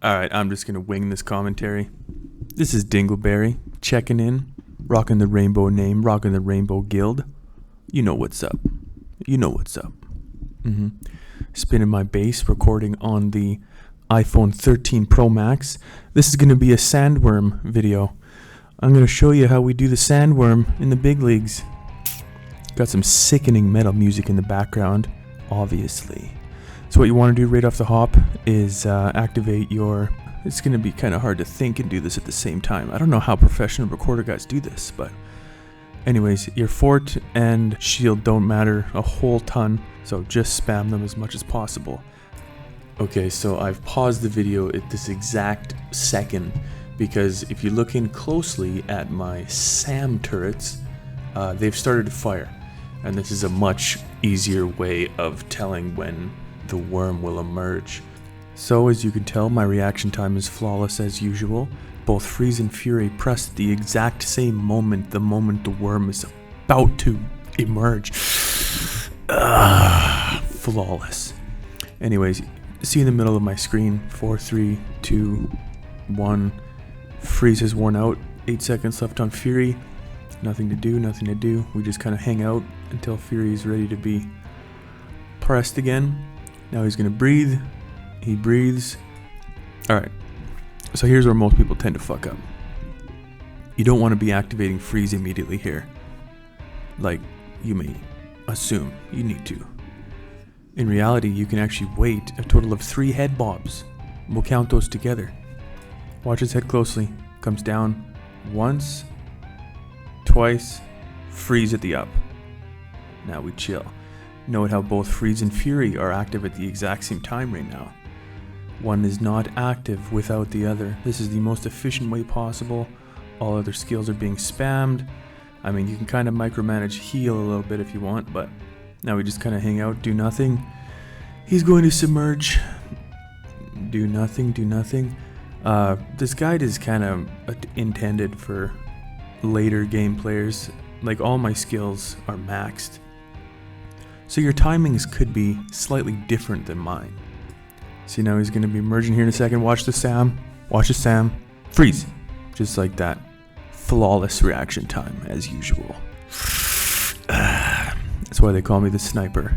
Alright, I'm just gonna wing this commentary. This is Dingleberry, checking in, rocking the rainbow name, rocking the rainbow guild. You know what's up. You know what's up. Spinning my bass, recording on the iPhone 13 Pro Max. This is gonna be a Sandworm video. I'm gonna show you how we do the Sandworm in the big leagues. Got some sickening metal music in the background, obviously. So what you want to do right off the hop is activate your... It's going to be kind of hard to think and do this at the same time. I don't know how professional recorder guys do this, but... Anyways, your fort and shield don't matter a whole ton, so just spam them as much as possible. Okay, so I've paused the video at this exact second, because if you look in closely at my SAM turrets, they've started to fire. And this is a much easier way of telling when the worm will emerge. So as you can tell, my reaction time is flawless as usual. Both Freeze and Fury pressed the exact same moment, the moment the worm is about to emerge. Flawless. Anyways, see in the middle of my screen, 4, 3, 2, 1. Freeze has worn out, 8 seconds left on Fury. Nothing to do, nothing to do. We just kind of hang out until Fury is ready to be pressed again. Now he's going to breathe. He breathes. Alright, so here's where most people tend to fuck up. You don't want to be activating Freeze immediately here, like you may assume you need to. In reality, you can actually wait a total of 3 head bobs. We'll count those together. Watch his head closely. Comes down once, twice, Freeze at the up. Now we chill. Note how both Freeze and Fury are active at the exact same time right now. One is not active without the other. This is the most efficient way possible. All other skills are being spammed. I mean, you can kind of micromanage heal a little bit if you want, but now we just kind of hang out, do nothing. He's going to submerge. Do nothing, do nothing. This guide is kind of intended for later game players. Like, all my skills are maxed. So your timings could be slightly different than mine. See, now he's going to be emerging here in a second. Watch the Sam. Watch the Sam. Freeze. Just like that. Flawless reaction time, as usual. That's why they call me the sniper.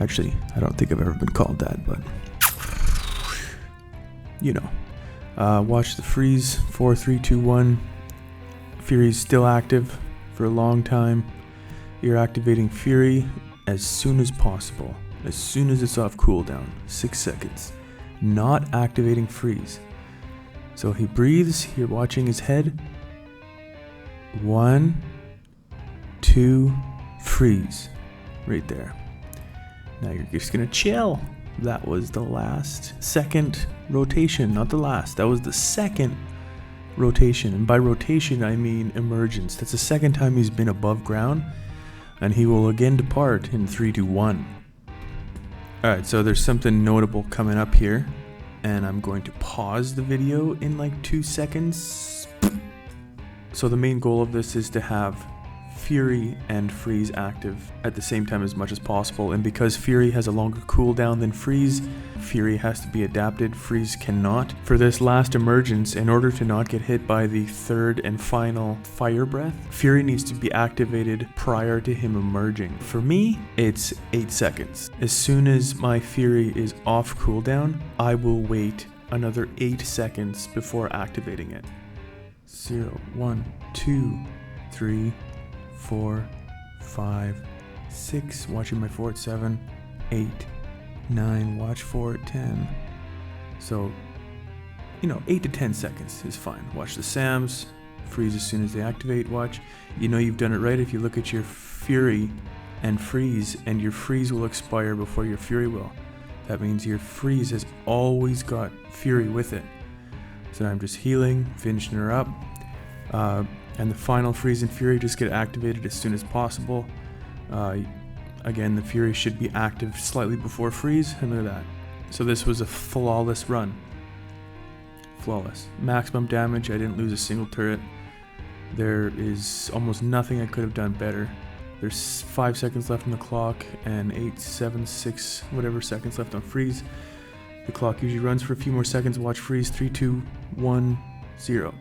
Actually, I don't think I've ever been called that, but... You know. Watch the Freeze. 4, 3, 2, 1. Fury's still active for a long time. You're activating Fury as soon as possible, as soon as it's off cooldown, 6 seconds. Not activating Freeze. So he breathes, you're watching his head. 1, 2, Freeze. Right there. Now you're just gonna chill. That was the second rotation, not the last. That was the second rotation. And by rotation, I mean emergence. That's the second time he's been above ground. And he will again depart in 3, 2, 1. Alright, so there's something notable coming up here. And I'm going to pause the video in like 2 seconds. So the main goal of this is to have Fury and Freeze active at the same time as much as possible. And because Fury has a longer cooldown than Freeze, Fury has to be adapted, Freeze cannot. For this last emergence, in order to not get hit by the third and final fire breath, Fury needs to be activated prior to him emerging. For me, it's 8 seconds. As soon as my Fury is off cooldown, I will wait another 8 seconds before activating it. 0, 1, 2, 3, 4, 5, 6, watching my fort, 7, 8, 9, watch fort, 10. So, 8 to 10 seconds is fine. Watch the Sams, Freeze as soon as they activate, watch. You know you've done it right if you look at your Fury and Freeze, and your Freeze will expire before your Fury will. That means your Freeze has always got Fury with it. So now I'm just healing, finishing her up. And the final Freeze and Fury just get activated as soon as possible. Again, the Fury should be active slightly before Freeze, and look at that. So this was a flawless run. Flawless. Maximum damage, I didn't lose a single turret. There is almost nothing I could have done better. There's 5 seconds left on the clock, and 8, 7, 6, whatever seconds left on Freeze. The clock usually runs for a few more seconds. Watch freeze. 3, 2, 1, 0.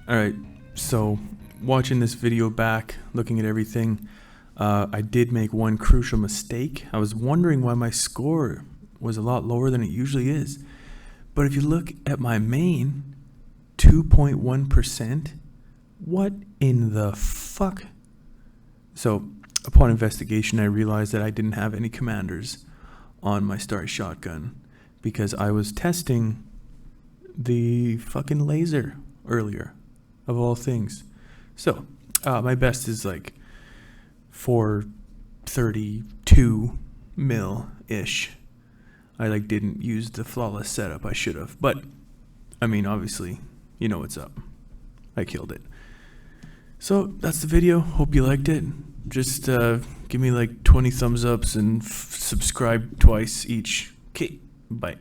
Alright, so watching this video back, looking at everything, I did make one crucial mistake. I was wondering why my score was a lot lower than it usually is. But if you look at my main, 2.1%, what in the fuck? So, upon investigation, I realized that I didn't have any commanders on my Star shotgun because I was testing the fucking laser earlier, of all things. So, my best is like 432 mil-ish. I like didn't use the flawless setup. I should have, but I mean, obviously, you know what's up. I killed it. So that's the video. Hope you liked it. Just give me like 20 thumbs ups and subscribe twice each. Okay, bye.